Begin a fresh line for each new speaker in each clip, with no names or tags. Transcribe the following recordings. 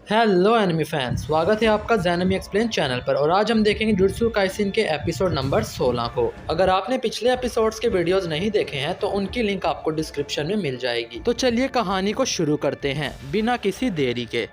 Hello enemy fans, स्वागत है आपका ज़ैनमी एक्सप्लेन चैनल पर। और आज हम देखेंगे जुत्सु काइसेन के एपिसोड नंबर 16 को। अगर आपने पिछले एपिसोड्स के वीडियोस नहीं देखे हैं तो उनकी लिंक आपको डिस्क्रिप्शन में मिल जाएगी। तो चलिए कहानी को शुरू करते हैं बिना किसी देरी के।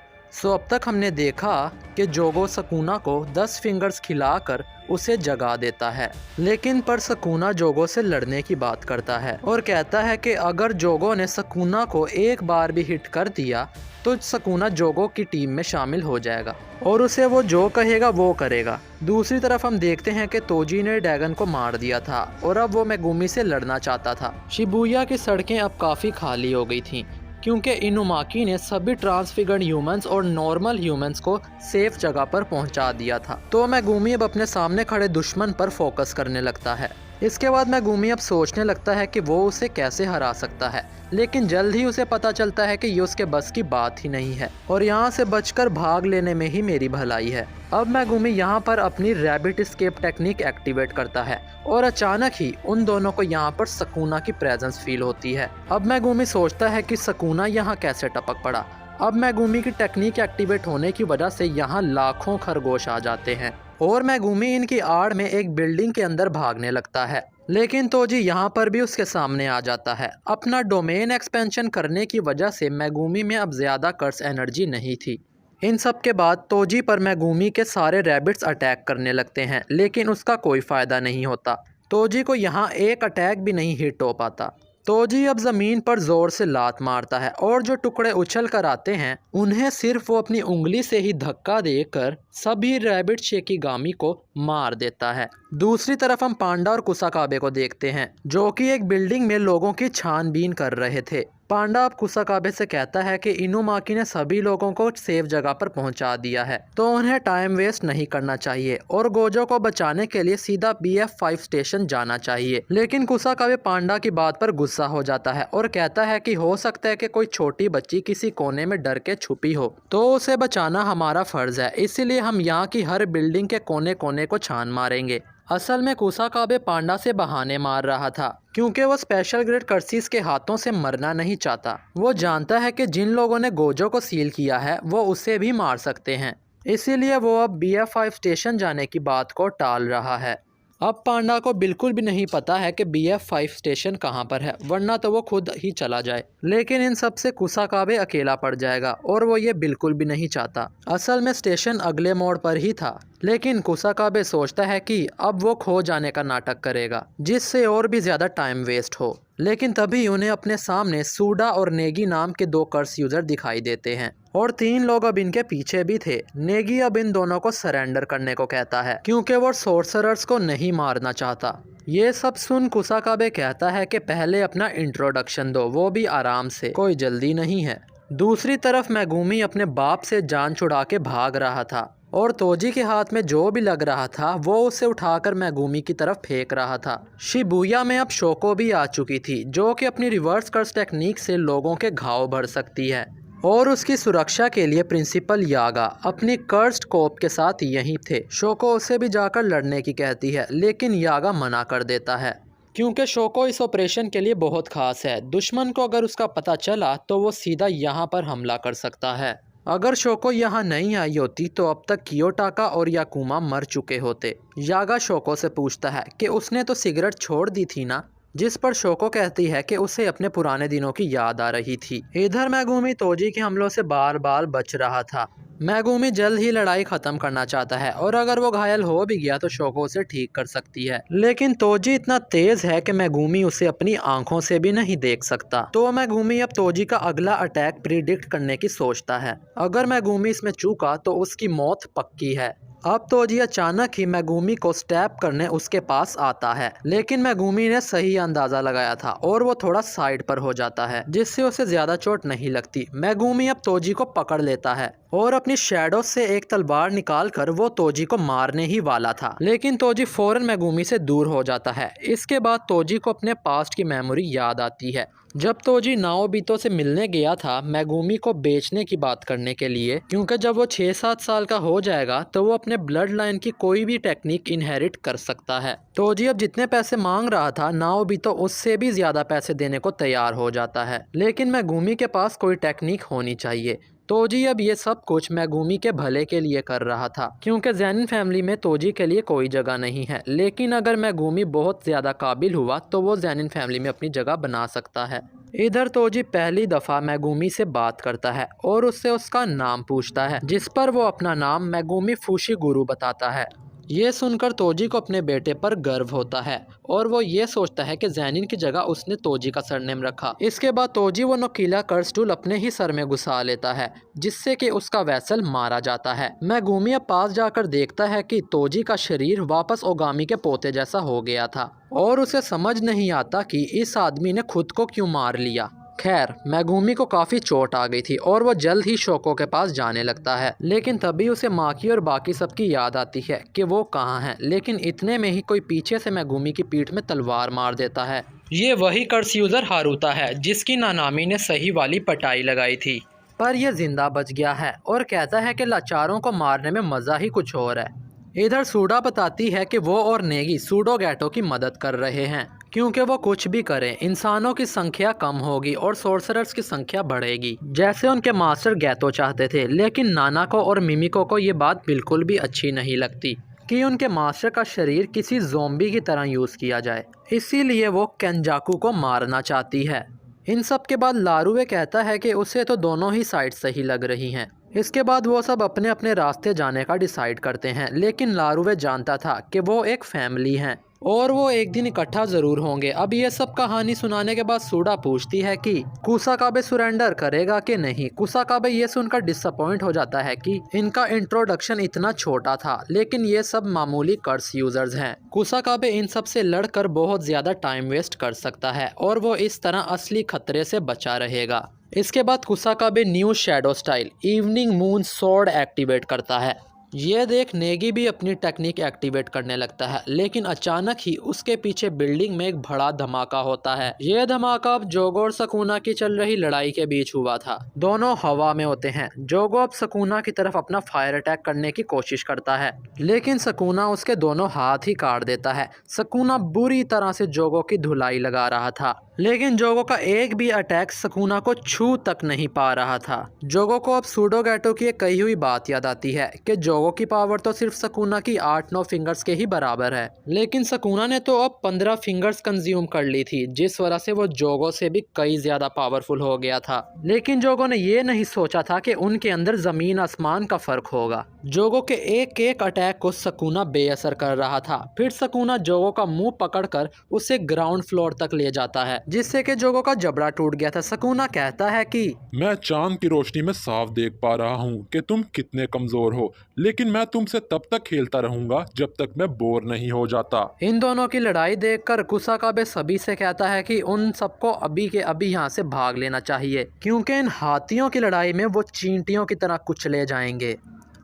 अब तक हमने देखा कि जोगो सकूना को 10 फिंगर्स खिलाकर उसे जगा देता है, लेकिन पर सकूना जोगो से लड़ने की बात करता है और कहता है कि अगर जोगो ने सकूना को एक बार भी हिट कर दिया तो सकूना जोगो की टीम में शामिल हो जाएगा और उसे वो जो कहेगा वो करेगा। दूसरी तरफ हम देखते हैं कि तोजी ने डैगन को मार दिया था और अब वो मेगुमी से लड़ना चाहता था। शिबुया की सड़कें अब काफ़ी खाली हो गई थीं क्योंकि इनुमाकी ने सभी ट्रांसफिगर्ड ह्यूमंस और नॉर्मल ह्यूमंस को सेफ जगह पर पहुंचा दिया था। तो मेगुमी अब अपने सामने खड़े दुश्मन पर फोकस करने लगता है। इसके बाद मेगुमी अब सोचने लगता है कि वो उसे कैसे हरा सकता है, लेकिन जल्द ही उसे पता चलता है कि ये उसके बस की बात ही नहीं है और यहाँ से बचकर भाग लेने में ही मेरी भलाई है। अब मेगुमी यहाँ पर अपनी रैबिट एस्केप टेक्निक एक्टिवेट करता है और अचानक ही उन दोनों को यहाँ पर सकूना की प्रेजेंस फील होती है। अब मेगुमी सोचता है कि सकूना यहाँ कैसे टपक पड़ा। अब मेगुमी की टेक्निक एक्टिवेट होने की वजह से यहाँ लाखों खरगोश आ जाते हैं और मेगुमी इनकी आड़ में एक बिल्डिंग के अंदर भागने लगता है, लेकिन तोजी यहाँ पर भी उसके सामने आ जाता है। अपना डोमेन एक्सपेंशन करने की वजह से मेगुमी में अब ज़्यादा कर्स एनर्जी नहीं थी। इन सब के बाद तोजी पर मेगुमी के सारे रैबिट्स अटैक करने लगते हैं, लेकिन उसका कोई फ़ायदा नहीं होता। तोजी को यहाँ एक अटैक भी नहीं हिट हो पाता। तोजी अब ज़मीन पर ज़ोर से लात मारता है और जो टुकड़े उछल कर आते हैं उन्हें सिर्फ वो अपनी उंगली से ही धक्का देकर सभी रैबिट शेकिगामी को मार देता है। दूसरी तरफ हम पांडा और कुसाकाबे को देखते हैं जो कि एक बिल्डिंग में लोगों की छानबीन कर रहे थे। पांडा अब कुसाकाबे से कहता है कि इनुमाकी ने सभी लोगों को सेफ जगह पर पहुंचा दिया है तो उन्हें टाइम वेस्ट नहीं करना चाहिए और गोजो को बचाने के लिए सीधा BF5 स्टेशन जाना चाहिए। लेकिन कुसाकाबे पांडा की बात पर गुस्सा हो जाता है और कहता है कि हो सकता है कि कोई छोटी बच्ची किसी कोने में डर के छुपी हो तो उसे बचाना हमारा फर्ज है, इसीलिए हम यहाँ की हर बिल्डिंग के कोने कोने को छान मारेंगे। असल में कुसाकाबे पांडा से बहाने मार रहा था क्योंकि वो स्पेशल ग्रेड कर्सिस के हाथों से मरना नहीं चाहता। वो जानता है कि जिन लोगों ने गोजो को सील किया है वो उसे भी मार सकते हैं, इसीलिए वो अब BF5 स्टेशन जाने की बात को टाल रहा है। अब पांडा को बिल्कुल भी नहीं पता है कि BF5 स्टेशन कहाँ पर है, वरना तो वो खुद ही चला जाए। लेकिन इन सब से कुसाकाबे अकेला पड़ जाएगा और वो ये बिल्कुल भी नहीं चाहता। असल में स्टेशन अगले मोड़ पर ही था, लेकिन कुसाकाबे सोचता है कि अब वो खो जाने का नाटक करेगा जिससे और भी ज़्यादा टाइम वेस्ट हो। लेकिन तभी उन्हें अपने सामने सूडा और नेगी नाम के 2 कर्स यूज़र दिखाई देते हैं और 3 लोग अब इनके पीछे भी थे। नेगी अब इन दोनों को सरेंडर करने को कहता है क्योंकि वो सोर्सरर्स को नहीं मारना चाहता। ये सब सुन कुसाकाबे कहता है कि पहले अपना इंट्रोडक्शन दो, वो भी आराम से, कोई जल्दी नहीं है। दूसरी तरफ मेगुमी अपने बाप से जान छुड़ा के भाग रहा था और तोजी के हाथ में जो भी लग रहा था वो उसे उठाकर मेगुमी की तरफ फेंक रहा था। शिबुया में अब शोको भी आ चुकी थी जो कि अपनी रिवर्स कर्स टेक्निक से लोगों के घाव भर सकती है और उसकी सुरक्षा के लिए प्रिंसिपल यागा अपनी कर्स्ड कोप के साथ यहीं थे। शोको उसे भी जाकर लड़ने की कहती है, लेकिन यागा मना कर देता है क्योंकि शोको इस ऑपरेशन के लिए बहुत खास है। दुश्मन को अगर उसका पता चला तो वो सीधा यहाँ पर हमला कर सकता है। अगर शोको यहाँ नहीं आई होती तो अब तक कियोटाका और याकुमा मर चुके होते। यागा शोको से पूछता है कि उसने तो सिगरेट छोड़ दी थी ना, जिस पर शोको कहती है कि उसे अपने पुराने दिनों की याद आ रही थी। इधर मेगुमी तोजी के हमलों से बार बार बच रहा था। मेगुमी जल्द ही लड़ाई खत्म करना चाहता है और अगर वो घायल हो भी गया तो शोको उसे ठीक कर सकती है, लेकिन तोजी इतना तेज है कि मेगुमी उसे अपनी आंखों से भी नहीं देख सकता। तो मेगुमी अब तोजी का अगला अटैक प्रिडिक्ट करने की सोचता है। अगर मेगुमी इसमें चूका तो उसकी मौत पक्की है। अब तोजी अचानक ही मेगुमी को स्टैप करने उसके पास आता है, लेकिन मेगुमी ने सही अंदाजा लगाया था और वो थोड़ा साइड पर हो जाता है जिससे उसे ज्यादा चोट नहीं लगती। मेगुमी अब तोजी को पकड़ लेता है और अपनी शैडो से एक तलवार निकालकर वो तोजी को मारने ही वाला था, लेकिन तोजी फौरन मेगुमी से दूर हो जाता है। इसके बाद तोजी को अपने पास्ट की मेमोरी याद आती है जब तोजी नाओबितो से मिलने गया था मेगुमी को बेचने की बात करने के लिए, क्योंकि जब वो 6-7 साल का हो जाएगा तो वो अपने ब्लड लाइन की कोई भी टेक्निक इनहेरिट कर सकता है। तोजी अब जितने पैसे मांग रहा था नाओबितो उससे भी ज्यादा पैसे देने को तैयार हो जाता है, लेकिन मेगुमी के पास कोई टेक्निक होनी चाहिए। तोजी अब ये सब कुछ मेगुमी के भले के लिए कर रहा था, क्योंकि ज़ेनिन फैमिली में तोजी के लिए कोई जगह नहीं है। लेकिन अगर मेगुमी बहुत ज़्यादा काबिल हुआ तो वो ज़ेनिन फैमिली में अपनी जगह बना सकता है। इधर तोजी पहली दफ़ा मेगुमी से बात करता है और उससे उसका नाम पूछता है, जिस पर वो अपना नाम मेगुमी फुशिगुरु बताता है। ये सुनकर तोजी को अपने बेटे पर गर्व होता है और वो ये सोचता है कि ज़ेनिन की जगह उसने तोजी का सरनेम रखा। इसके बाद तोजी वो नोकीला कर्स टूल अपने ही सर में घुसा लेता है, जिससे कि उसका वैसल मारा जाता है। मेगुमी अब पास जाकर देखता है कि तोजी का शरीर वापस ओगामी के पोते जैसा हो गया था और उसे समझ नहीं आता कि इस आदमी ने खुद को क्यों मार लिया। खैर, मेगुमी को काफ़ी चोट आ गई थी और वो जल्द ही शोको के पास जाने लगता है, लेकिन तभी उसे माकी और बाकी सबकी याद आती है कि वो कहाँ हैं। लेकिन इतने में ही कोई पीछे से मेगुमी की पीठ में तलवार मार देता है। ये वही कर्स यूज़र हारुता है जिसकी नानामी ने सही वाली पटाई लगाई थी, पर यह जिंदा बच गया है और कहता है कि लाचारों को मारने में मज़ा ही कुछ और है। इधर सूडा बताती है कि वो और नेगी सूडोगैटो की मदद कर रहे हैं, क्योंकि वो कुछ भी करें इंसानों की संख्या कम होगी और सोर्सरर्स की संख्या बढ़ेगी, जैसे उनके मास्टर गैतो चाहते थे। लेकिन नानाको और मिमिको को ये बात बिल्कुल भी अच्छी नहीं लगती कि उनके मास्टर का शरीर किसी ज़ोंबी की तरह यूज़ किया जाए, इसीलिए वो केंजाकू को मारना चाहती है। इन सब के बाद लारुवे कहता है कि उसे तो दोनों ही साइड सही लग रही हैं। इसके बाद वो सब अपने अपने रास्ते जाने का डिसाइड करते हैं, लेकिन लारुवे जानता था कि वो एक फैमिली हैं और वो एक दिन इकट्ठा ज़रूर होंगे। अब ये सब कहानी सुनाने के बाद सूडा पूछती है कि कुसाकाबे सरेंडर करेगा कि नहीं। कुसाकाबे ये सुनकर डिसअपॉइंट हो जाता है कि इनका इंट्रोडक्शन इतना छोटा था, लेकिन ये सब मामूली कर्स यूजर्स हैं। कुसाकाबे इन सब से लड़कर बहुत ज़्यादा टाइम वेस्ट कर सकता है और वो इस तरह असली खतरे से बचा रहेगा। इसके बाद Kusakabe new shadow style evening moon sword activate करता है। ये देख नेगी भी अपनी टेक्निक एक्टिवेट करने लगता है, लेकिन अचानक ही उसके पीछे बिल्डिंग में एक बड़ा धमाका होता है। ये धमाका अब जोगो और सकूना की चल रही लड़ाई के बीच हुआ था। दोनों हवा में होते हैं। जोगो अब सकूना की तरफ अपना फायर अटैक करने की कोशिश करता है, लेकिन सकूना उसके दोनों हाथ ही काट देता है। सकूना बुरी तरह से जोगो की धुलाई लगा रहा था, लेकिन जोगो का एक भी अटैक सकूना को छू तक नहीं पा रहा था। जोगो को अब सूडोगैटो की एक कही हुई बात याद आती है कि जोगो की पावर तो सिर्फ सकूना की 8-9 फिंगर्स के ही बराबर है, लेकिन सकूना ने तो अब 15 फिंगर्स कंज्यूम कर ली थी, जिस वजह से वो जोगो से भी कई ज्यादा पावरफुल हो गया था। लेकिन जोगो ने ये नहीं सोचा था कि उनके अंदर जमीन आसमान का फर्क होगा। जोगो के एक एक अटैक को सकूना बेअसर कर रहा था। फिर सकूना जोगो का मुंह पकड़कर उसे ग्राउंड फ्लोर तक ले जाता है, जिससे कि जोगो का जबड़ा टूट गया था। सकूना कहता है कि
मैं चांद की रोशनी में साफ देख पा रहा हूँ कि तुम कितने कमजोर हो, लेकिन मैं तुमसे तब तक खेलता रहूंगा जब तक मैं बोर नहीं हो जाता।
इन दोनों की लड़ाई देखकर कुसाकाबे सभी से कहता है कि उन सबको अभी के अभी यहाँ से भाग लेना चाहिए, क्योंकि इन हाथियों की लड़ाई में वो चींटियों की तरह कुचले जाएंगे।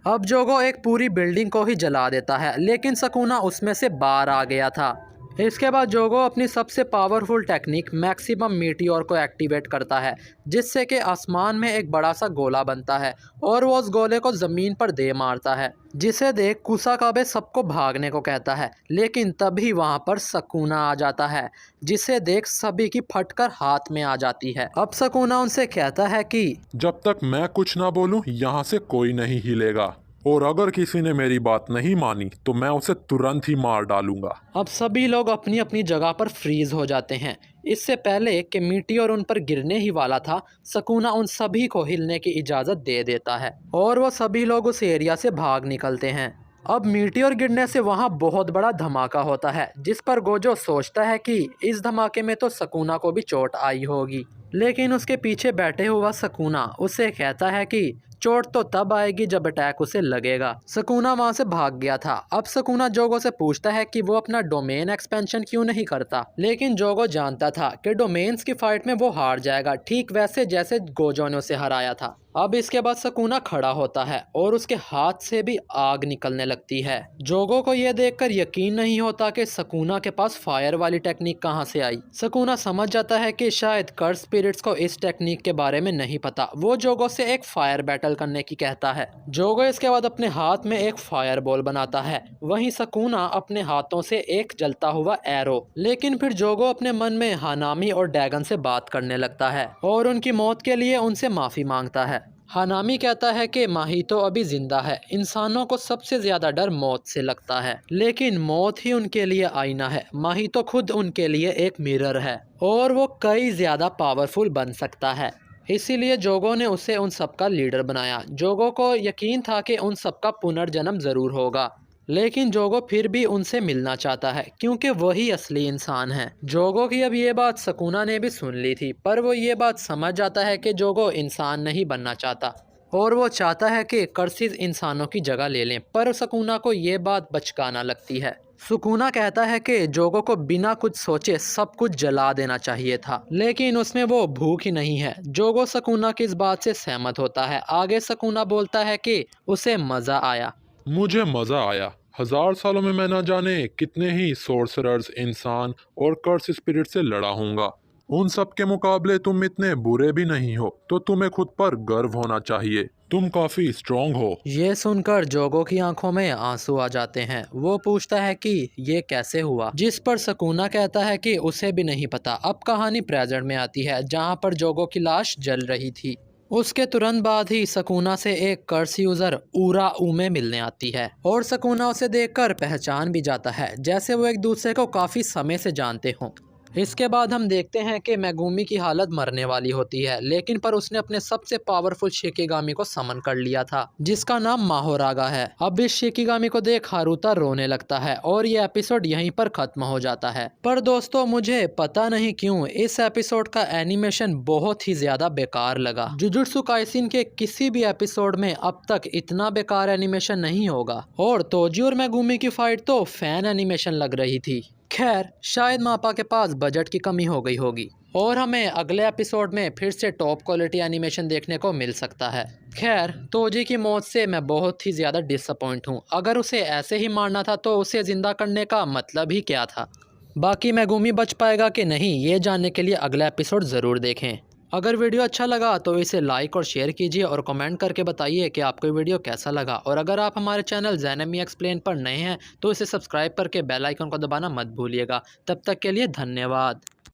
अब जोगो एक पूरी बिल्डिंग को ही जला देता है, लेकिन सकूना उसमें से बाहर आ गया था। इसके बाद जोगो अपनी सबसे पावरफुल टेक्निक मैक्सिमम मीटियोर को एक्टिवेट करता है, जिससे कि आसमान में एक बड़ा सा गोला बनता है और वो उस गोले को ज़मीन पर दे मारता है, जिसे देख कुसाकाबे सबको भागने को कहता है। लेकिन तभी वहाँ पर सकूना आ जाता है, जिसे देख सभी की फटकर हाथ में आ जाती है। अब सकूना उनसे कहता है कि
जब तक मैं कुछ ना बोलूं यहाँ से कोई नहीं हिलेगा, और अगर किसी ने मेरी बात नहीं मानी तो मैं उसे तुरंत ही मार डालूंगा।
अब सभी लोग अपनी अपनी जगह पर फ्रीज हो जाते हैं। इससे पहले कि मीटियोर उन पर गिरने ही वाला था, सकूना उन सभी को हिलने की इजाज़त दे देता है और वो सभी लोग उस एरिया से भाग निकलते हैं। अब मीटियोर गिरने से वहाँ बहुत बड़ा धमाका होता है, जिस पर गोजो सोचता है कि इस धमाके में तो सकूना को भी चोट आई होगी, लेकिन उसके पीछे बैठे हुआ सकूना उसे कहता है कि चोट तो तब आएगी जब अटैक उसे लगेगा। सकूना वहां से भाग गया था। अब सकूना जोगो से पूछता है कि वो अपना डोमेन एक्सपेंशन क्यों नहीं करता, लेकिन जोगो जानता था कि डोमेन्स की फाइट में वो हार जाएगा, ठीक वैसे जैसे गोजो ने उसे हराया था। अब इसके बाद सकूना खड़ा होता है और उसके हाथ से भी आग निकलने लगती है। जोगो को यह देखकर यकीन नहीं होता कि सकूना के पास फायर वाली टेक्निक कहां से आई। सकूना समझ जाता है कि शायद कर्स स्पिरिट्स को इस टेक्निक के बारे में नहीं पता। वो जोगो से एक फायर बैटल करने की कहता है। जोगो इसके बाद अपने हाथ में एक फायर बॉल बनाता है, वहीं सकूना अपने हाथों से एक जलता हुआ एरो। लेकिन फिर जोगो अपने मन में हानामी और डैगन से बात करने लगता है और उनकी मौत के लिए उनसे माफी मांगता है। हानामी कहता है कि माहितो अभी जिंदा है। इंसानों को सबसे ज़्यादा डर मौत से लगता है, लेकिन मौत ही उनके लिए आईना है। माहितो खुद उनके लिए एक मिरर है और वो कई ज़्यादा पावरफुल बन सकता है। इसीलिए जोगो ने उसे उन सबका लीडर बनाया। जोगो को यकीन था कि उन सबका पुनर्जन्म ज़रूर होगा, लेकिन जोगो फिर भी उनसे मिलना चाहता है क्योंकि वही असली इंसान है। जोगो की अब ये बात सकूना ने भी सुन ली थी, पर वो ये बात समझ जाता है कि जोगो इंसान नहीं बनना चाहता और वो चाहता है कि कर्सिस इंसानों की जगह ले लें। पर सकूना को ये बात बचकाना लगती है। सुकूना कहता है कि जोगो को बिना कुछ सोचे सब कुछ जला देना चाहिए था, लेकिन उसमें वो भूख ही नहीं है। जोगो सकूना की इस बात से सहमत होता है। आगे सकूना बोलता है कि उसे मज़ा आया।
मुझे मज़ा आया। 1000 सालों में मैं न जाने कितने ही सोर्सरर्स, इंसान और कर्स स्पिरिट से लड़ा हूँगा। उन सब के मुकाबले तुम इतने बुरे भी नहीं हो, तो तुम्हें खुद पर गर्व होना चाहिए। तुम काफ़ी स्ट्रॉन्ग हो।
ये सुनकर जोगो की आंखों में आंसू आ जाते हैं। वो पूछता है कि ये कैसे हुआ, जिस पर सकूना कहता है कि उसे भी नहीं पता। अब कहानी प्रेजेंट में आती है, जहाँ पर जोगो की लाश जल रही थी। उसके तुरंत बाद ही सकूना से एक कर्स यूजर ऊरा उमे मिलने आती है और सकूना उसे देखकर पहचान भी जाता है, जैसे वो एक दूसरे को काफी समय से जानते हों। इसके बाद हम देखते हैं कि मेगुमी की हालत मरने वाली होती है, लेकिन पर उसने अपने सबसे पावरफुल शिकिगामी को समन कर लिया था, जिसका नाम माहोरागा है। अब इस शिकिगामी को देख हारुता रोने लगता है और ये एपिसोड यहीं पर खत्म हो जाता है। पर दोस्तों, मुझे पता नहीं क्यों इस एपिसोड का एनिमेशन बहुत ही ज्यादा बेकार लगा। जुजुत्सु काइसिन के किसी भी एपिसोड में अब तक इतना बेकार एनिमेशन नहीं होगा, और तोजी और मेगुमी की फाइट तो फैन एनिमेशन लग रही थी। खैर, शायद मापा के पास बजट की कमी हो गई होगी और हमें अगले एपिसोड में फिर से टॉप क्वालिटी एनिमेशन देखने को मिल सकता है। खैर, तोजी की मौत से मैं बहुत ही ज़्यादा डिसअपॉइंट हूँ। अगर उसे ऐसे ही मारना था तो उसे ज़िंदा करने का मतलब ही क्या था। बाकी मेगुमी बच पाएगा कि नहीं, ये जानने के लिए अगला एपिसोड ज़रूर देखें। अगर वीडियो अच्छा लगा तो इसे लाइक और शेयर कीजिए और कमेंट करके बताइए कि आपको वीडियो कैसा लगा। और अगर आप हमारे चैनल ज़ैनमी एक्सप्लेन पर नए हैं तो इसे सब्सक्राइब करके बेल आइकन को दबाना मत भूलिएगा। तब तक के लिए धन्यवाद।